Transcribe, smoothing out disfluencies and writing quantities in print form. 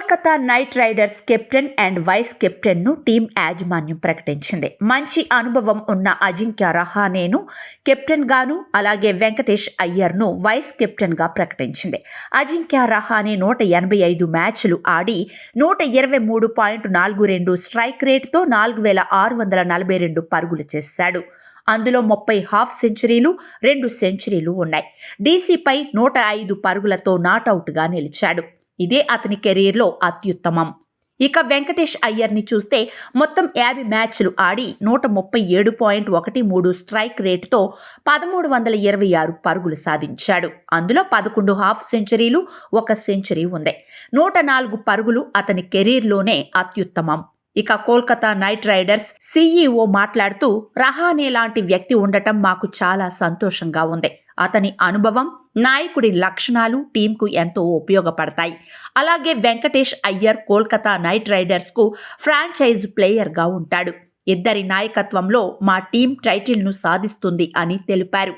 Kolkata Knight Riders captain and vice కెప్టెన్ను team యాజమాన్యం ప్రకటించింది. మంచి అనుభవం ఉన్న అజింక్య రహానేను కెప్టెన్గాను, అలాగే వెంకటేష్ అయ్యర్ను వైస్ కెప్టెన్గా ప్రకటించింది. అజింక్య రహానే 185 మ్యాచ్లు ఆడి 123.42 స్ట్రైక్ రేటుతో 4,642 పరుగులు చేశాడు. అందులో 30 హాఫ్ సెంచరీలు, 2 సెంచరీలు ఉన్నాయి. డీసీపై 105 పరుగులతో నాటౌట్గా నిలిచాడు. ఇదే అతని కెరీర్లో అత్యుత్తమం. ఇక వెంకటేష్ అయ్యర్ని చూస్తే మొత్తం 50 మ్యాచ్లు ఆడి 137.13 స్ట్రైక్ రేటుతో 1,326 పరుగులు సాధించాడు. అందులో 11 హాఫ్ సెంచరీలు, 1 సెంచరీ ఉంది. 104 పరుగులు అతని కెరీర్లోనే అత్యుత్తమం. ఇక కోల్కతా నైట్ రైడర్స్ సీఈఓ మాట్లాడుతూ, రహానే లాంటి వ్యక్తి ఉండటం మాకు చాలా సంతోషంగా ఉంది. అతని అనుభవం, నాయకుడి లక్షణాలు టీంకు ఎంతో ఉపయోగపడతాయి. అలాగే వెంకటేష్ అయ్యర్ కోల్కతా నైట్ రైడర్స్కు ఫ్రాంచైజ్ ప్లేయర్గా ఉంటాడు. ఇద్దరి నాయకత్వంలో మా టీం టైటిల్ను సాధిస్తుంది అని తెలిపారు.